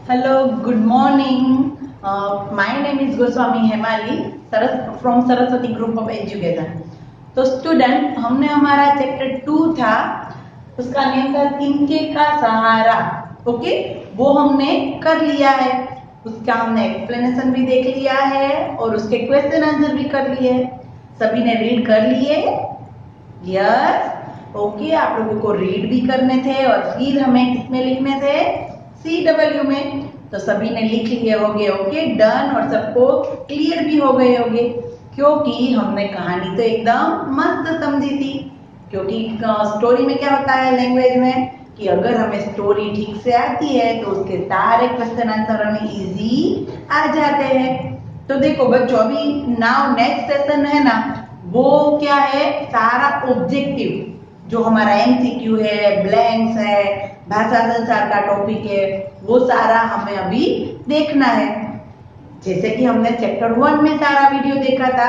Hello, good morning. My name is Goswami Hemali from Saraswati group of education. तो student, हमने हमारा chapter 2 था, उसका नेम था तिनके का सहारा। ओके, वो हमने कर लिया है। उसका हमने एक्सप्लेनेशन भी देख लिया है और उसके क्वेश्चन आंसर भी कर लिए। सभी ने रीड कर लिए? यस। ओके, आप लोगों को रीड भी करने थे और फिर हमें किसमें लिखने थे? CW में। तो सभी ने लिख लिए होंगे। Okay, done. और सबको क्लियर भी हो गए होंगे, क्योंकि हमने कहानी तो एकदम मस्त समझी थी। क्योंकि स्टोरी में क्या होता है लैंग्वेज में, कि अगर हमें स्टोरी ठीक से आती है तो उसके सारे क्वेश्चन आंसर हमें इजी आ जाते हैं। तो देखो बच्चों, अभी नाउ नेक्स्ट सेशन है ना, वो क्या है, सारा ऑब्जेक्टिव जो हमारा MCQ है, ब्लैंक्स है, भाषा संचार का टॉपिक है, वो सारा हमें अभी देखना है। जैसे कि हमने चैप्टर 1 में सारा वीडियो देखा था,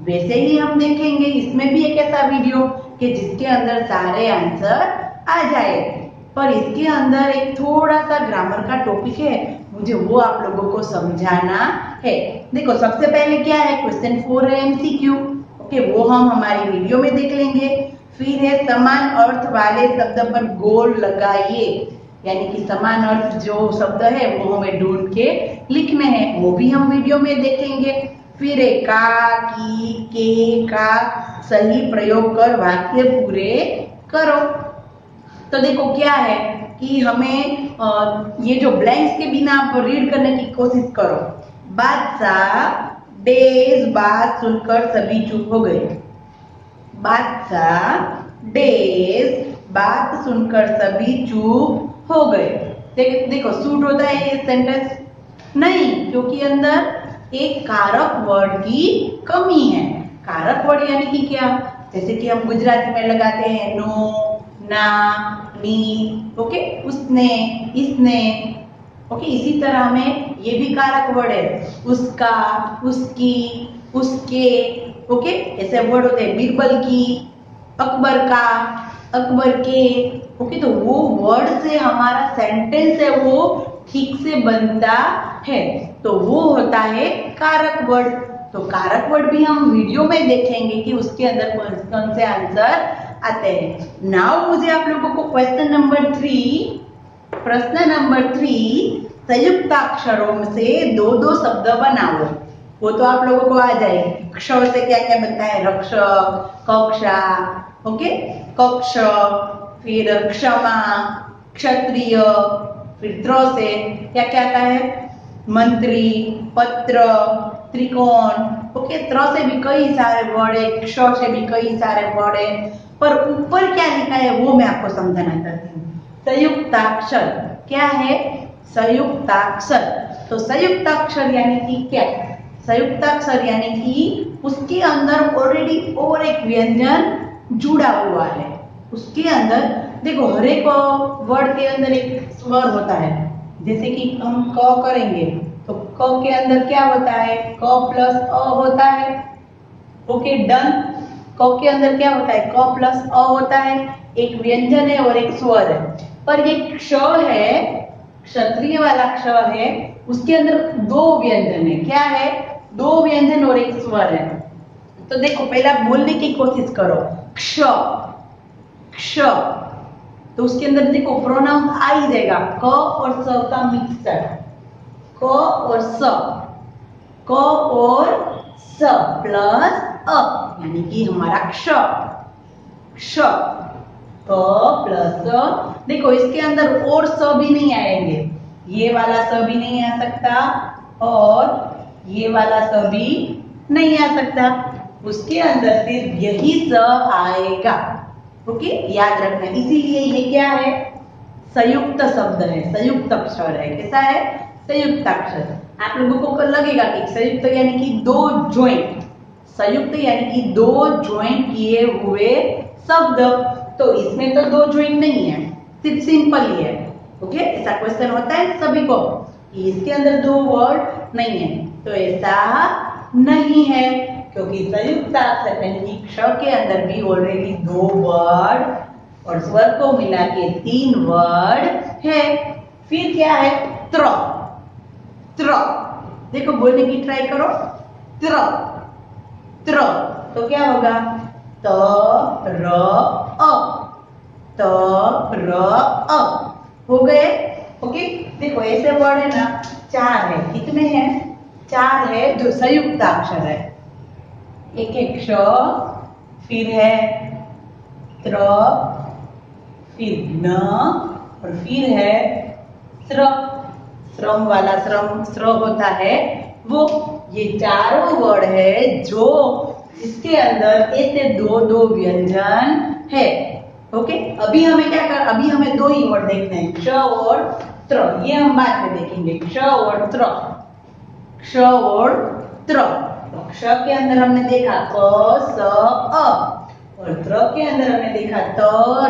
वैसे ही हम देखेंगे इसमें भी एक ऐसा वीडियो कि जिसके अंदर सारे आंसर आ जाए। पर इसके अंदर एक थोड़ा सा ग्रामर का टॉपिक है, मुझे वो आप लोगों को समझाना है। देखो, सबसे पहले क्या है, क्वेश्चन 4 है MCQ। ओके, वो हम हमारी वीडियो में देख लेंगे। फिर है समान अर्थ वाले शब्द पर गोल लगाइए, यानी कि समान अर्थ जो शब्द है वो हमें ढूंढ के लिखने हैं, वो भी हम वीडियो में देखेंगे। फिर है का, की, के का सही प्रयोग कर वाक्य पूरे करो। तो देखो क्या है कि हमें ये जो ब्लैंक्स के बिना आप रीड करने की कोशिश करो। बादशाह डेज बात सुनकर सभी चुप हो गए। बादशाह डेज बात सुनकर सभी चुप हो गए। देखो, सूट होता है ये सेंटेंस? नहीं, क्योंकि अंदर एक कारक वर्ड की कमी है। कारक वर्ड यानी कि क्या, जैसे कि हम गुजराती में लगाते हैं नो, ना, नी। ओके, उसने, इसने। ओके, इसी तरह में ये भी कारक वर्ड है, उसका, उसकी, उसके। ओके, ऐसे वर्ड होते हैं बीरबल की, अकबर का, अकबर के। ओके, तो वो वर्ड से हमारा सेंटेंस है वो ठीक से बनता है, तो वो होता है कारक वर्ड। तो कारक वर्ड भी हम वीडियो में देखेंगे कि उसके अंदर कौन से आंसर आते हैं। नाउ मुझे आप लोगों को प्रश्न नंबर 3 संयुक्ताक्षरों से दो दो शब्द बनाओ। वो तो आप लोगों को आ जाएगी। क्ष से क्या क्या बनता है? रक्षक, कक्षा। ओके, कक्ष। फिर क्षमा, क्षत्रिय। फिर त्र से क्या क्या आता है? मंत्री, पत्र, त्रिकोण। ओके, त्र से भी कई सारे वर्ड है, क्ष से भी कई सारे वर्ड है, पर ऊपर क्या लिखा है वो मैं आपको समझाना चाहती हूँ। संयुक्ताक्षर क्या है? संयुक्ताक्षर। तो संयुक्ताक्षर यानी कि क्या? संयुक्ताक्षर यानी कि उसके अंदर ऑलरेडी और एक व्यंजन जुड़ा हुआ है। उसके अंदर देखो, हर एक वर्ड के अंदर एक स्वर होता है। जैसे कि हम क करेंगे तो क के अंदर क्या होता है? क प्लस अ होता है। Okay, done. क के अंदर क्या होता है? क प्लस अ होता है, एक व्यंजन है और एक स्वर है। पर ये क्ष है, क्षत्रिय वाला क्ष है, उसके अंदर दो व्यंजन है। क्या है? दो व्यंजन और एक स्वर है। तो देखो, पहला बोलने की कोशिश करो, क्ष, क्ष। तो उसके अंदर देखो प्रोनाउन आ ही जाएगा, क और स का मिक्सचर। क और स, क और स प्लस अ, यानी कि हमारा क्ष, क्ष। क प्लस अ। देखो, इसके अंदर और स भी नहीं आएंगे, ये वाला स भी नहीं आ सकता और ये वाला स भी नहीं आ सकता। उसके अंदर सिर्फ यही स आएगा। ओके, याद रखना। इसीलिए ये क्या है? संयुक्त शब्द है, संयुक्त अक्षर है। कैसा है? संयुक्त अक्षर। आप लोगों को लगेगा कि संयुक्त यानी कि दो ज्वाइंट, संयुक्त यानी कि दो ज्वाइंट किए हुए शब्द। तो इसमें तो दो ज्वाइंट नहीं है, सिर्फ सिंपल ही है। ओके, ऐसा क्वेश्चन होता है सभी को कि इसके अंदर दो वर्ड नहीं है, तो ऐसा नहीं है, क्योंकि संयुक्त अक्षर यानी कि क्ष के अंदर भी ऑलरेडी दो वर्ड और स्वर को मिला के 3 वर्ड है। फिर क्या है? त्र, त्र। देखो बोलने की ट्राई करो, त्र, त्र। तो क्या होगा? त र अ, त र अ। हो गए? ओके। देखो ऐसे वर्ड है ना, 4 है। कितने हैं? 4 है जो संयुक्त अक्षर है। एक एक श, फिर है त्र, फिर न, और फिर है श्र। श्रम वाला श्रम, श्र होता है वो। ये चारों वर्ड है जो इसके अंदर ऐसे दो दो व्यंजन है। ओके। अभी हमें क्या कर, अभी हमें 2 ही वर्ड देखने हैं, क्ष और त्र। ये हम बाद में देखेंगे, क्ष और त्र, क्ष और त्र। तो क्ष के अंदर हमने देखा क स अ, और त्र के अंदर हमने देखा त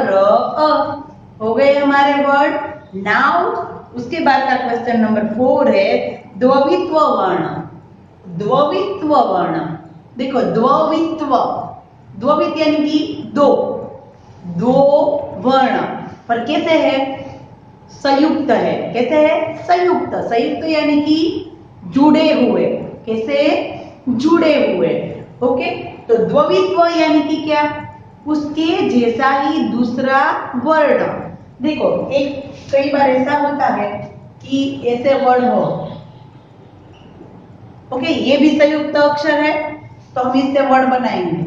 र अ। हो गए हमारे वर्ड। नाउ उसके बाद का क्वेश्चन नंबर 4 है द्वित्व वर्ण। द्वित्व वर्ण। देखो द्वित्व, द्वित यानी कि दो, दो वर्ण, पर कैसे है? संयुक्त है। कैसे है? संयुक्त। संयुक्त यानी कि जुड़े हुए। कैसे? जुड़े हुए। ओके। तो द्वित्व यानी कि क्या? उसके जैसा ही दूसरा वर्ण। देखो एक कई बार ऐसा होता है कि ऐसे वर्ण हो, ओके, ये भी संयुक्त अक्षर है, तो हम इससे वर्ड बनाएंगे।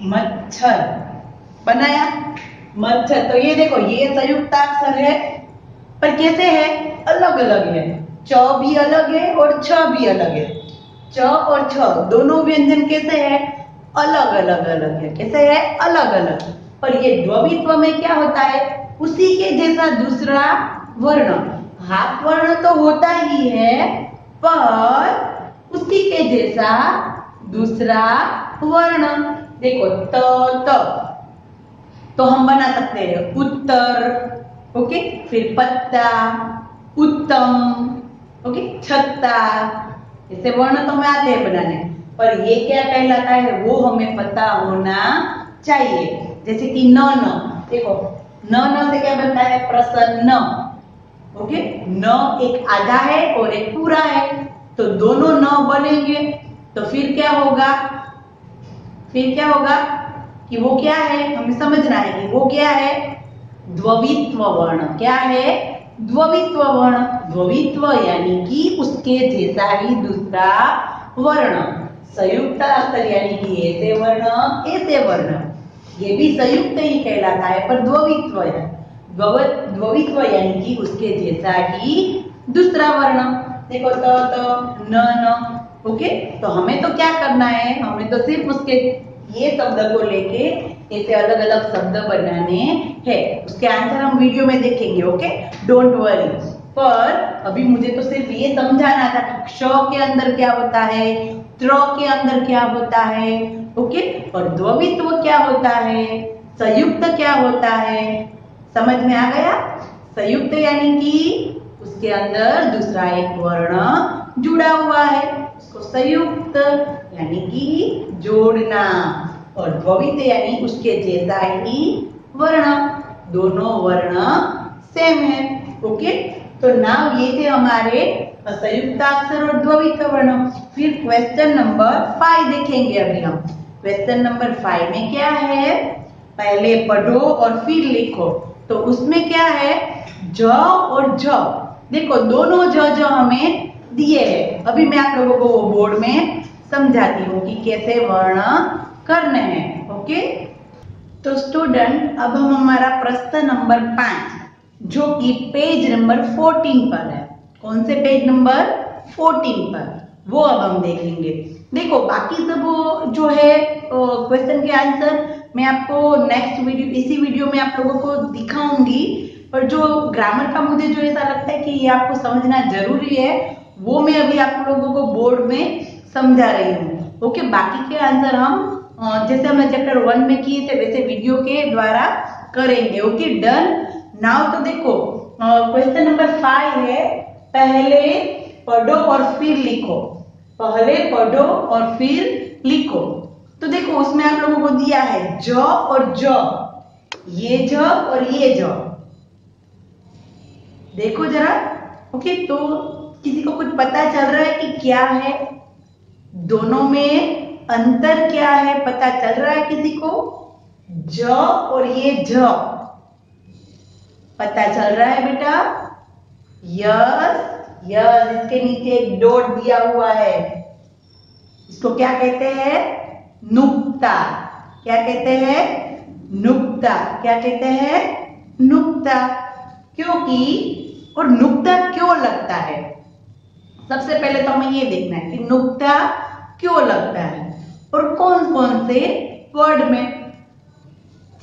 मच्छर बनाया, मच्छर। तो ये देखो ये संयुक्त अक्षर है, पर कैसे है? अलग अलग है। च भी अलग है और छ भी अलग है। च और छ दोनों व्यंजन कैसे है? अलग अलग अलग है। कैसे है? अलग अलग। पर ये द्वित्व में क्या होता है? उसी के जैसा दूसरा वर्ण। हाथ वर्ण तो होता ही है, पर उसी के जैसा दूसरा वर्ण। देखो त, तो हम बना सकते हैं उत्तर, ओके, फिर पत्ता, उत्तम, ओके, छत्ता। ऐसे वर्ण तो हमें आते हैं बनाने, पर ये क्या कहलाता है वो हमें पता होना चाहिए। जैसे कि न, देखो न से क्या बनता है? प्रसन्न। ओके। न एक आधा है और एक पूरा है, तो दोनों न बनेंगे, तो फिर क्या होगा? फिर क्या होगा कि वो क्या है, हमें समझना है कि वो क्या है? द्वित्व वर्ण। क्या है? द्वित्व वर्ण। द्वित्व यानी कि उसके जैसा ही दूसरा वर्ण। संयुक्त अक्षर यानी कि ऐसे वर्ण, ऐसे वर्ण, ये भी संयुक्त ही कहलाता है, पर द्वित्व है। द्वित्व यानी कि उसके जैसा ही दूसरा वर्ण। देखो त, न, ओके। तो हमें तो क्या करना है? हमें तो सिर्फ उसके ये शब्द को लेके ऐसे अलग अलग शब्द बनाने हैं। उसके आंसर हम वीडियो में देखेंगे, ओके, डोंट वरी। पर अभी मुझे तो सिर्फ ये समझाना था कि क्ष के अंदर क्या होता है, त्र के अंदर क्या होता है, ओके, और द्वित्व क्या होता है, संयुक्त क्या होता है। समझ में आ गया? संयुक्त यानी कि उसके अंदर दूसरा एक वर्ण जुड़ा हुआ है, उसको संयुक्त यानी कि जोड़ना, और द्वित्व यानी उसके जैसा ही वर्ण, दोनों वर्ण सेम है। ओके। तो नाउ ये थे हमारे संयुक्त अक्षर और द्वित्व वर्ण। फिर क्वेश्चन नंबर 5 देखेंगे अभी हम। क्वेश्चन नंबर 5 में क्या है? पहले पढ़ो और फिर लिखो। तो उसमें क्या है? ज और झ। देखो दोनों ज हमें दिए हैं। अभी मैं आप लोगों को वो बोर्ड में समझाती हूँ कि कैसे वर्ण करने हैं। ओके। तो स्टूडेंट अब हम हमारा प्रश्न नंबर 5 जो कि पेज नंबर 14 पर है। कौन से पेज नंबर 14 पर? वो अब हम देखेंगे। देखो बाकी सब जो है क्वेश्चन के आंसर मैं आपको नेक्स्ट वीडियो, इसी वीडियो में आप लोगों को दिखाऊंगी, पर जो ग्रामर का मुझे जो ऐसा लगता है कि ये आपको समझना जरूरी है, वो मैं अभी आप लोगों को बोर्ड में समझा रही हूँ। ओके। बाकी के आंसर हम जैसे हमने चैप्टर 1 में किए थे वैसे वीडियो के द्वारा करेंगे। Okay, done. नाउ तो देखो क्वेश्चन नंबर 5 है पहले पढ़ो और फिर लिखो। पहले पढ़ो और फिर लिखो। तो देखो उसमें आप लोगों को दिया है ज और ज, ये ज और ये ज, देखो जरा। ओके, तो किसी को कुछ पता चल रहा है कि क्या है दोनों में अंतर, क्या है पता चल रहा है किसी को? ज और ये ज पता चल रहा है बेटा? यस यस, इसके नीचे एक डॉट दिया हुआ है, इसको क्या कहते हैं? नुक्ता। क्या कहते हैं? नुक्ता। क्या कहते हैं? नुक्ता। क्योंकि, और नुक्ता क्यों लगता है? सबसे पहले तो हमें ये देखना है कि नुक्ता क्यों लगता है और कौन कौन से वर्ड में।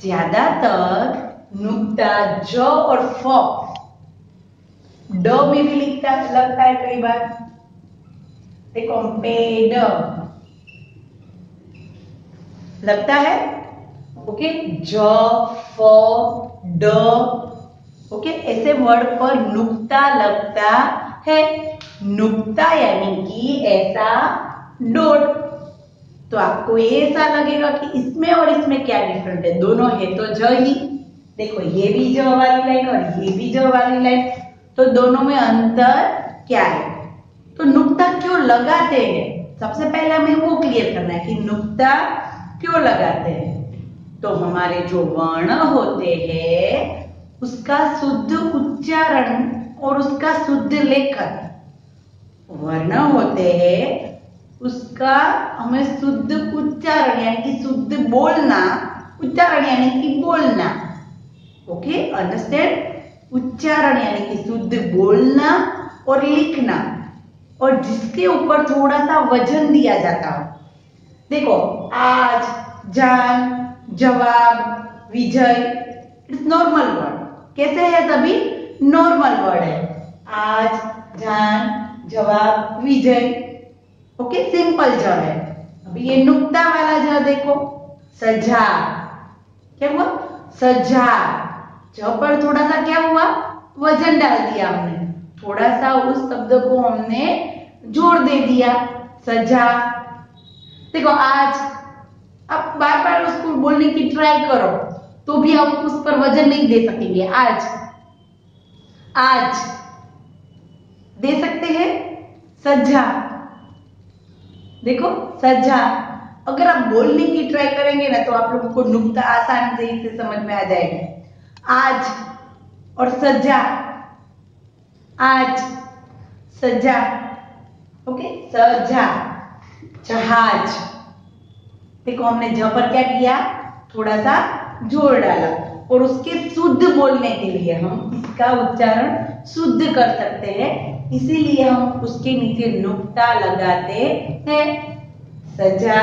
ज्यादातर नुक्ता ज और फ, ड में भी लगता है कई बार। देखो, पेड़ लगता है। ओके, ज फ ड, ओके, ऐसे वर्ड पर नुक्ता लगता है। नुक्ता यानी कि ऐसा डॉट। तो आपको ऐसा लगेगा कि इसमें और इसमें क्या डिफरेंट है? दोनों है तो ज ही। देखो, ये भी ज वाली लाइन और ये भी ज वाली लाइन, तो दोनों में अंतर क्या है? तो नुक्ता क्यों लगाते हैं, सबसे पहले हमें वो क्लियर करना है कि नुक्ता क्यों लगाते हैं। तो हमारे जो वर्ण होते हैं उसका शुद्ध उच्चारण और उसका शुद्ध लेखन। वर्ण होते हैं उसका हमें शुद्ध उच्चारण यानी कि शुद्ध बोलना, उच्चारण यानी कि बोलना। Okay, understand? उच्चारण यानी कि शुद्ध बोलना और लिखना, और जिसके ऊपर थोड़ा सा वजन दिया जाता हो। देखो, आज, जान, जवाब, विजय, इट्स नॉर्मल वर्ड। कैसे है? सभी नॉर्मल वर्ड है। आज, जान, जवाब, विजय, ओके, सिंपल ज है। अभी ये नुक्ता वाला ज देखो, सजा। क्या हुआ? सजा। ज पर थोड़ा सा क्या हुआ? वजन डाल दिया हमने, थोड़ा सा उस शब्द को हमने जोर दे दिया, सजा। देखो, आज, अब बार बार उसको बोलने की ट्राई करो तो भी हम उस पर वजन नहीं दे सकेंगे। आज, आज दे सकते हैं, सजा। देखो, सजा। अगर आप बोलने की ट्राई करेंगे ना तो आप लोगों को नुक्ता आसान से इसे समझ में आ जाएगा। आज और सजा, आज, सजा, ओके, सजा। जहाज। देखो, हमने ज पर क्या किया? थोड़ा सा जोर डाला, और उसके शुद्ध बोलने के लिए हम इसका उच्चारण शुद्ध कर सकते हैं, इसीलिए हम उसके नीचे नुक्ता लगाते हैं। सजा,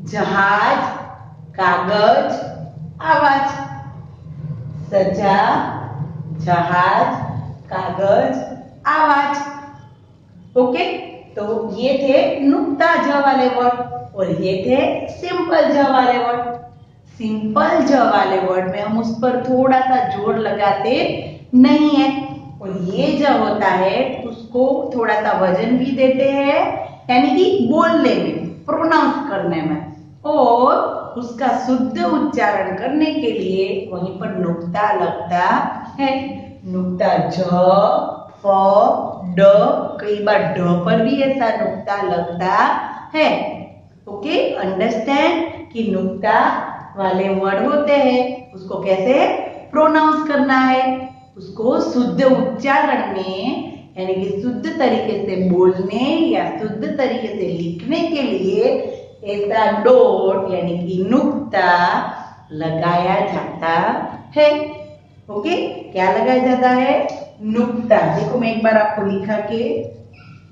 जहाज, कागज, आवाज। सजा, जहाज, कागज, आवाज। ओके, तो ये थे नुक्ता ज वाले वर्ड और ये थे सिंपल ज वाले वर्ड। सिंपल ज वाले वर्ड में हम उस पर थोड़ा सा जोर लगाते नहीं है, और ये ज होता है उसको थोड़ा सा वजन भी देते हैं, यानी कि बोलने में, प्रोनाउंस करने में, और उसका शुद्ध उच्चारण करने के लिए वहीं पर नुक्ता लगता है। नुक्ता ज, फ, ड, कई बार ड पर भी ऐसा नुक्ता लगता है। ओके, अंडरस्टैंड कि नुक्ता वाले वर्ड होते हैं उसको कैसे प्रोनाउंस करना है, उसको शुद्ध उच्चारण में यानी कि शुद्ध तरीके से बोलने या शुद्ध तरीके से लिखने के लिए ऐसा डॉट यानी कि नुक्ता लगाया जाता है। ओके, क्या लगाया जाता है? नुक्ता। देखो, मैं एक बार आपको लिखा के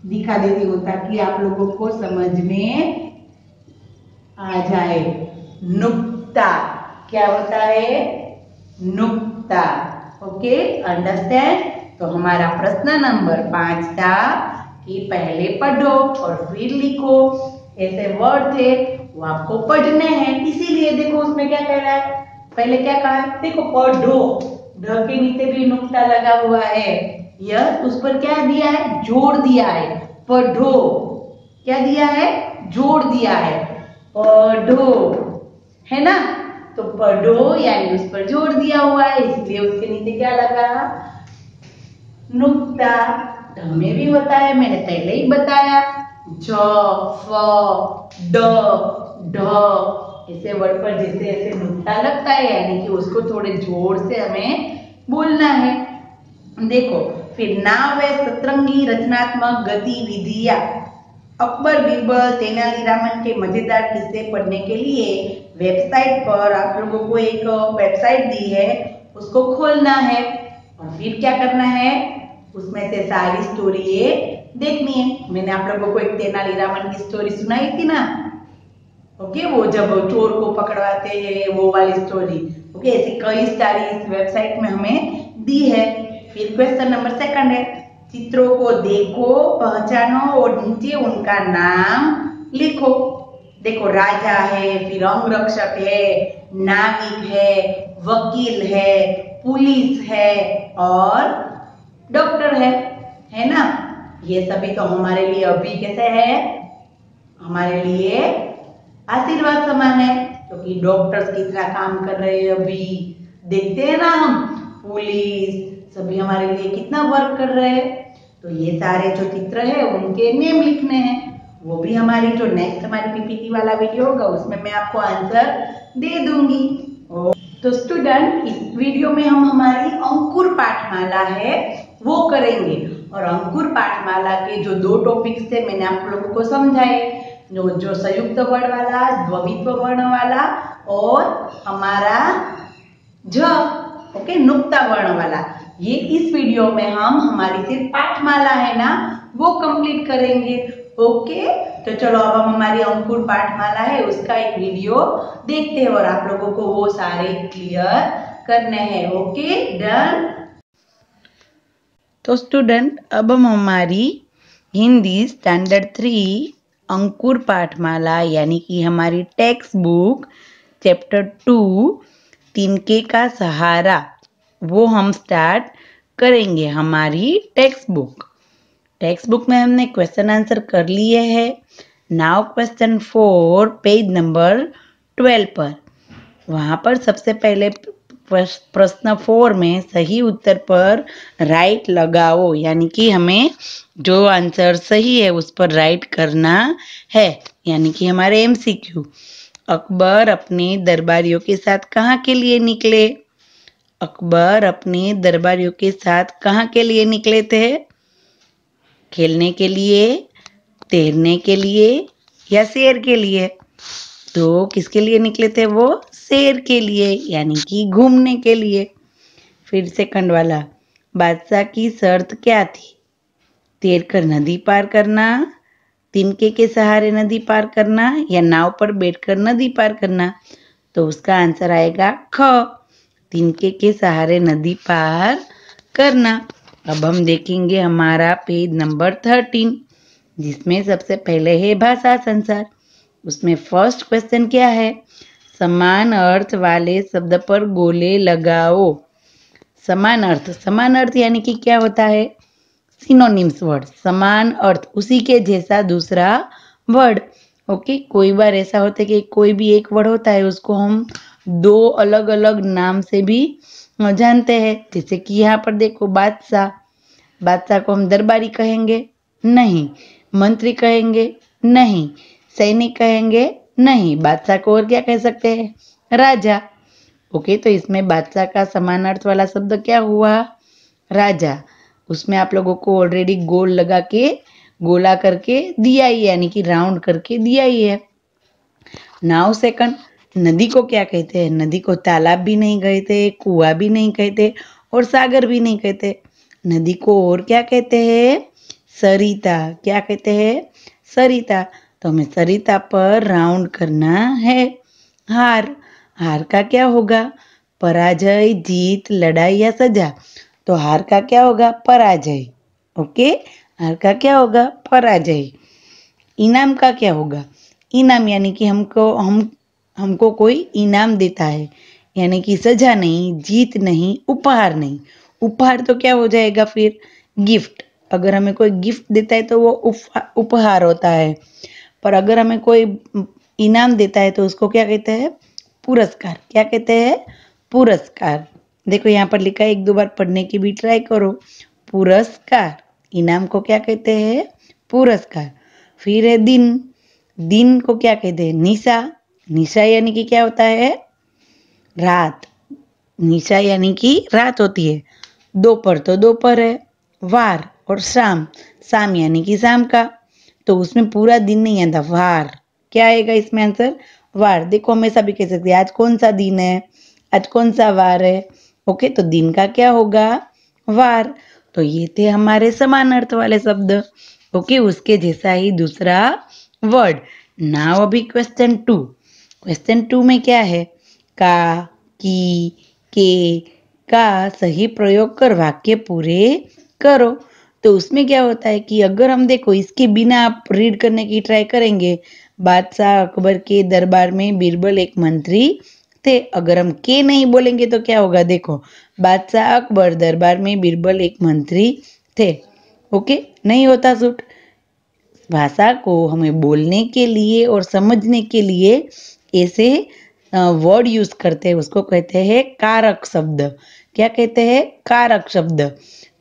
दिखा देती हूँ ताकि आप लोगों को समझ में आ जाए। नुक्ता क्या होता है? नुक्ता। Okay, understand? तो हमारा प्रश्न नंबर 5 था कि पहले पढ़ो और फिर लिखो। ऐसे वर्ड थे वो आपको पढ़ने हैं, इसीलिए देखो उसमें क्या कह रहा है, पहले क्या कहा है? देखो, पढ़ो, ढ के नीचे भी नुक्ता लगा हुआ है, यह उस पर क्या दिया है? जोड़ दिया है। पढ़ो, क्या दिया है? जोड़ दिया है। पढ़ो, है ना? तो पढ़ो यानी उस पर जोड़ दिया हुआ है, इसलिए उसके नीचे क्या लगा? नुक्ता ढ में भी होता है, मैंने पहले ही बताया। ज फ ड ढ ऐसे वर्ड पर जैसे ऐसे नुक्ता लगता है, यानी कि उसको थोड़े जोर से हमें बोलना है। देखो फिर नाव है सतरंगी रचनात्मक गतिविधियां। अकबर बीरबल तेनालीरामन के मजेदार किस्से पढ़ने के लिए वेबसाइट पर आप लोगों को एक वेबसाइट दी है, उसको खोलना है और फिर क्या करना है, उसमें से सारी स्टोरी देखनी है। मैंने आप लोगों को एक तेनालीरामन की स्टोरी सुनाई थी ना, ओके, वो जब चोर को पकड़वाते हैं वो वाली स्टोरी। ओके, ऐसी कई सारी इस वेबसाइट में हमें दी है। फिर क्वेश्चन नंबर 2 है, चित्रों को देखो, पहचानो और नीचे उनका नाम लिखो। देखो राजा है, फिर अंगरक्षक है, नाविक है, वकील है, पुलिस है और डॉक्टर है ना। ये सभी तो हमारे लिए अभी कैसे है, हमारे लिए आशीर्वाद समान है, क्योंकि डॉक्टर्स कितना काम कर रहे हैं अभी देखते हैं ना हम, पुलिस सभी हमारे लिए कितना वर्क कर रहे हैं। तो ये सारे जो चित्र है उनके नेम लिखने हैं, वो भी हमारी जो नेक्स्ट हमारी पीपीटी वाला वीडियो होगा उसमें मैं आपको आंसर दे दूंगी। तो स्टूडेंट इस वीडियो में हम हमारी अंकुर पाठमाला है वो करेंगे, और अंकुर पाठमाला के जो 2 टॉपिक्स थे मैंने आप लोगों को समझाए, जो संयुक्त वर्ण वाला, द्वित्व वर्ण वाला और हमारा ओके नुक्ता वर्ण वाला। ये इस वीडियो में हम हमारी सिर्फ पाठमाला है ना वो कंप्लीट करेंगे। ओके, तो चलो अब हम हमारी अंकुर पाठमाला है उसका एक वीडियो देखते हैं और आप लोगों को वो सारे क्लियर करने हैं। Okay done. तो स्टूडेंट अब हम हमारी हिंदी स्टैंडर्ड 3 अंकुर पाठमाला यानी कि हमारी टेक्स्ट बुक चैप्टर 2 तिनके का सहारा वो हम स्टार्ट करेंगे। हमारी टेक्स्ट बुक में हमने क्वेश्चन आंसर कर लिए हैं। नाउ क्वेश्चन 4 पेज नंबर 12 पर, वहाँ पर सबसे पहले प्रश्न 4 में सही उत्तर पर राइट लगाओ, यानी कि हमें जो आंसर सही है उस पर राइट करना है, यानी कि हमारे एमसीक्यू। अकबर अपने दरबारियों के साथ कहाँ के लिए निकले? अकबर अपने दरबारियों के साथ कहाँ के लिए निकले थे? खेलने के लिए, तैरने के लिए या सैर के लिए? तो किसके लिए निकले थे वो? सैर के लिए, यानी कि घूमने के लिए। फिर सेकंड वाला, बादशाह की शर्त क्या थी? तैर कर नदी पार करना, तिनके के सहारे नदी पार करना या नाव पर बैठकर नदी पार करना? तो उसका आंसर आएगा ख, तिनके के सहारे नदी पार करना। अब हम देखेंगे हमारा पेज नंबर 13 जिसमें सबसे पहले है भाषा संसार। उसमें फर्स्ट क्वेश्चन क्या है? समान अर्थ वाले शब्द पर गोले लगाओ। समान अर्थ यानी कि क्या होता है? सिनोनिम्स वर्ड, समान अर्थ उसी के जैसा दूसरा वर्ड। ओके, कोई बार ऐसा होता है कि कोई भी एक वर्ड होता है उसको हम 2 अलग अलग नाम से भी जानते हैं, जैसे कि यहाँ पर देखो बादशाह को हम दरबारी कहेंगे? नहीं। मंत्री कहेंगे? नहीं। सैनिक कहेंगे? नहीं। बादशाह को और क्या कह सकते हैं? राजा। ओके, तो इसमें बादशाह का समान अर्थ वाला शब्द क्या हुआ? राजा। उसमें आप लोगों को ऑलरेडी गोल लगा के गोला करके दिया ही, यानी कि राउंड करके दिया ही है। नाउ सेकंड, नदी को क्या कहते हैं? नदी को तालाब भी नहीं कहते, कुआं भी नहीं कहते और सागर भी नहीं कहते। नदी को और क्या कहते हैं? सरिता। क्या कहते हैं? सरिता। तो हमें सरिता पर राउंड करना है। हार का क्या होगा? पराजय, जीत, लड़ाई या सजा? तो हार का क्या होगा? पराजय। ओके, हार का क्या होगा? पराजय। इनाम का क्या होगा? इनाम यानी कि हमको कोई इनाम देता है, यानी कि सजा नहीं, जीत नहीं, उपहार नहीं। उपहार तो क्या हो जाएगा फिर? गिफ्ट। अगर हमें कोई गिफ्ट देता है तो वो उपहार होता है, पर अगर हमें कोई इनाम देता है तो उसको क्या कहते हैं? पुरस्कार। क्या कहते हैं? पुरस्कार। देखो यहाँ पर लिखा है, 1-2 बार पढ़ने की भी ट्राई करो। पुरस्कार, इनाम को क्या कहते हैं? पुरस्कार। फिर है दिन, दिन को क्या कहते हैं? निशा, निशा यानी कि क्या होता है? रात, निशा यानी कि रात होती है। दोपहर तो दोपहर है। वार और शाम, शाम यानी कि शाम का, तो उसमें पूरा दिन नहीं आता, वार। क्या आएगा इसमें आंसर? वार। देखो हमेशा भी कह सकते हैं आज कौन सा दिन है, आज कौन सा वार है। ओके, तो दिन का क्या होगा? वार। तो ये थे हमारे समान अर्थ वाले शब्द। ओके, उसके जैसा ही दूसरा वर्ड। नाउ अभी क्वेश्चन 2। क्वेश्चन 2 में क्या है? का, की, के का सही प्रयोग कर वाक्य पूरे करो। तो उसमें क्या होता है कि अगर हम देखो इसके बिना आप रीड करने की ट्राई करेंगे, बादशाह अकबर के दरबार में बीरबल एक मंत्री थे। अगर हम के नहीं बोलेंगे तो क्या होगा? देखो, बादशाह अकबर दरबार में बीरबल एक मंत्री थे। ओके, नहीं होता सूट। भाषा को हमें बोलने के लिए और समझने के लिए ऐसे वर्ड यूज करते हैं, उसको कहते हैं कारक शब्द। क्या कहते हैं? कारक शब्द।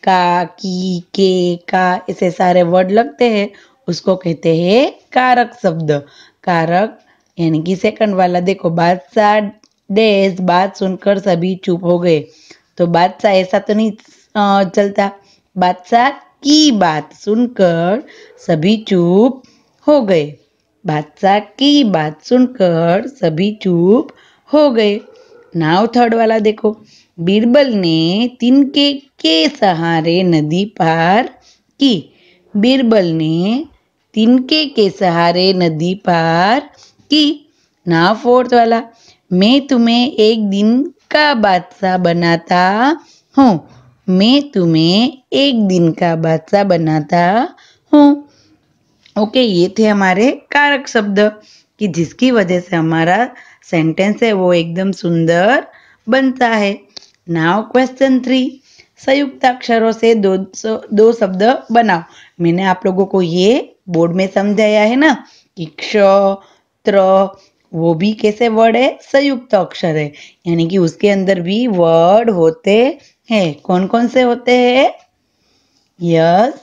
का, की, के, का ऐसे सारे वर्ड लगते हैं, उसको कहते हैं कारक शब्द। कारक यानी कि सेकंड वाला। देखो, बादशाह डैश बात सुनकर सभी चुप हो गए। तो बादशाह ऐसा तो नहीं चलता। बादशाह की बात सुनकर सभी चुप हो गए। बादशाह की बात सुनकर सभी चुप हो गए। नाउ थर्ड वाला देखो, बीरबल ने तिनके के सहारे नदी पार की। बीरबल ने तिनके के सहारे नदी पार की। नाउ फोर्थ वाला, मैं तुम्हें एक दिन का बादशाह बनाता हूँ। मैं तुम्हें एक दिन का बादशाह बनाता हूँ। ओके, ये थे हमारे कारक शब्द कि जिसकी वजह से हमारा सेंटेंस है वो एकदम सुंदर बनता है। नाउ क्वेश्चन 3, संयुक्त अक्षरों से दो शब्द बनाओ। मैंने आप लोगों को ये बोर्ड में समझाया है ना कि क्ष, त्र, वो भी कैसे वर्ड है? संयुक्त अक्षर है, यानी कि उसके अंदर भी वर्ड होते हैं। कौन कौन से होते हैं? यस,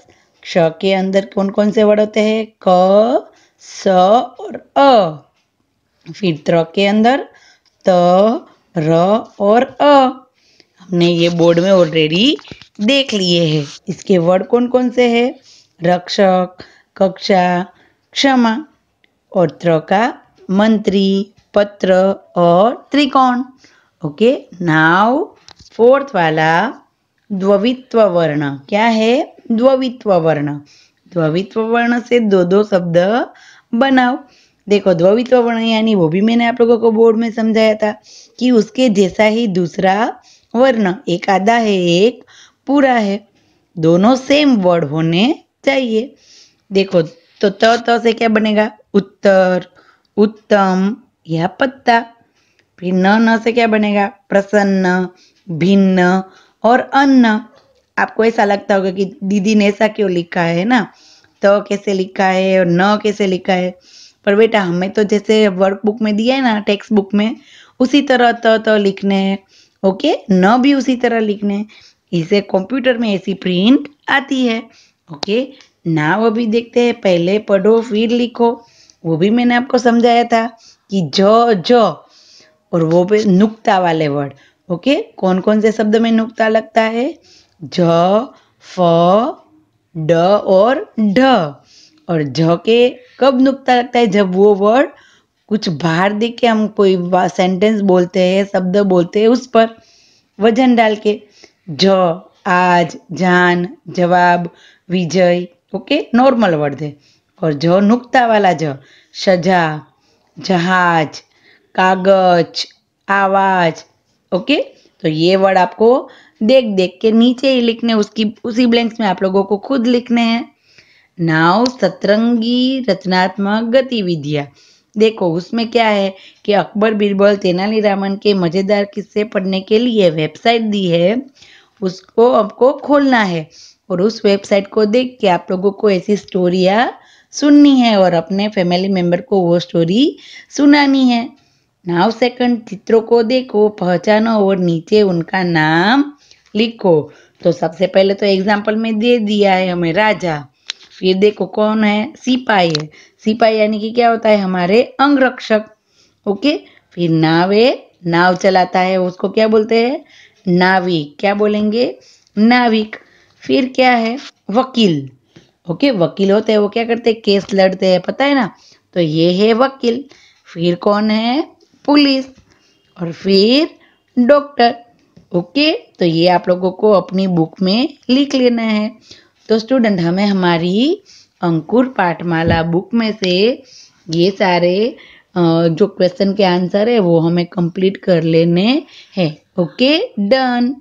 क्ष के अंदर कौन कौन से वर्ड होते हैं? क, स और अ। फिर त्र के अंदर त, र और अ। हमने ये बोर्ड में ऑलरेडी देख लिए हैं। इसके वर्ड कौन कौन से हैं? रक्षक, कक्षा, क्षमा। और त्र का मंत्री, पत्र और त्रिकोण। ओके, नाउ फोर्थ वाला द्वित्व वर्ण। क्या है? द्वित्व वर्ण। द्वित्व वर्ण से दो शब्द बनाओ। देखो, द्वित्व वर्ण यानी वो भी मैंने आप लोगों को बोर्ड में समझाया था कि उसके जैसा ही दूसरा वर्ण, एक आधा है एक पूरा है, दोनों सेम वर्ड होने चाहिए। देखो, तो त से क्या बनेगा? उत्तर, उत्तम या पत्ता। फिर न से क्या बनेगा? प्रसन्न, भिन्न और अन्न। आपको ऐसा लगता होगा कि दीदी ने ऐसा क्यों लिखा है ना, तो कैसे लिखा है और न कैसे लिखा है। पर बेटा, हमें तो जैसे वर्कबुक में दिया है ना, टेक्स्ट बुक में, उसी तरह तो लिखने हैं। ओके, न भी उसी तरह लिखने हैं। इसे कंप्यूटर में ऐसी प्रिंट आती है। ओके, नाउ अभी देखते हैं, पहले पढ़ो फिर लिखो। वो भी मैंने आपको समझाया था कि जो और वो पे नुक्ता वाले वर्ड। ओके, कौन कौन से शब्द में नुक्ता लगता है? ज, फ, ड और ढ। और झ के कब नुक्ता लगता है? जब वो वर्ड कुछ बाहर देख के हम कोई सेंटेंस बोलते हैं, शब्द बोलते हैं, उस पर वजन डाल के। ज आज, जान, जवाब, विजय। ओके, नॉर्मल वर्ड है। और ज नुक्ता वाला ज, सजा, जहाज, कागज, आवाज। ओके, तो ये वर्ड आपको देख देख के नीचे ही लिखने, उसकी उसी ब्लैंक्स में आप लोगों को खुद लिखने हैं। नाउ सतरंगी रचनात्मक गतिविधियां। देखो, उसमें क्या है कि अकबर बीरबल तेनालीरामन के मजेदार किस्से पढ़ने के लिए वेबसाइट दी है, उसको आपको खोलना है और उस वेबसाइट को देख के आप लोगों को ऐसी स्टोरियाँ सुननी है और अपने फैमिली मेंबर को वो स्टोरी सुनानी है। नाउ सेकंड, चित्रों को देखो, पहचानो और नीचे उनका नाम लिखो। तो सबसे पहले तो एग्जाम्पल में दे दिया है हमें राजा, फिर देखो कौन है, सिपाही है। सिपाही यानी कि क्या होता है, हमारे अंगरक्षक। ओके, फिर नाव है, नाव चलाता है, उसको क्या बोलते हैं, नाविक। क्या बोलेंगे, नाविक। फिर क्या है, वकील। ओके, वकील होते हैं, वो क्या करते हैं, केस लड़ते हैं, पता है ना, तो ये है वकील। फिर कौन है, पुलिस। और फिर डॉक्टर। ओके, तो ये आप लोगों को अपनी बुक में लिख लेना है। तो स्टूडेंट, हमें हमारी अंकुर पाठमाला बुक में से ये सारे जो क्वेश्चन के आंसर है वो हमें कंप्लीट कर लेने हैं। Okay, done.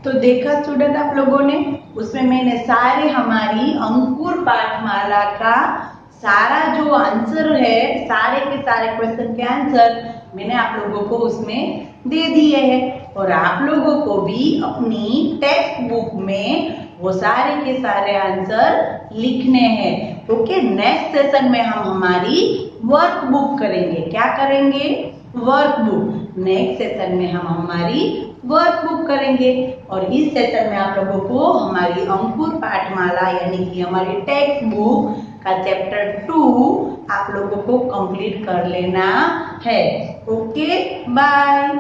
तो देखा स्टूडेंट आप लोगों ने, उसमें मैंने सारे हमारी अंकुर पाठमाला का सारा जो आंसर है, सारे के सारे क्वेश्चन के आंसर मैंने आप लोगों को उसमें दे दिए हैं। और आप लोगों को भी अपनी टेक्स्ट बुक में वो सारे के सारे आंसर लिखने हैं। ओके, नेक्स्ट सेशन में हम हमारी वर्क बुक करेंगे। क्या करेंगे, वर्क बुक। नेक्स्ट सेशन में हम हमारी वर्क बुक करेंगे। और इस सेशन में आप लोगों को हमारी अंकुर पाठमाला यानी कि हमारी टेक्स्ट बुक का चैप्टर 2 आप लोगों को कंप्लीट कर लेना है। Okay, bye.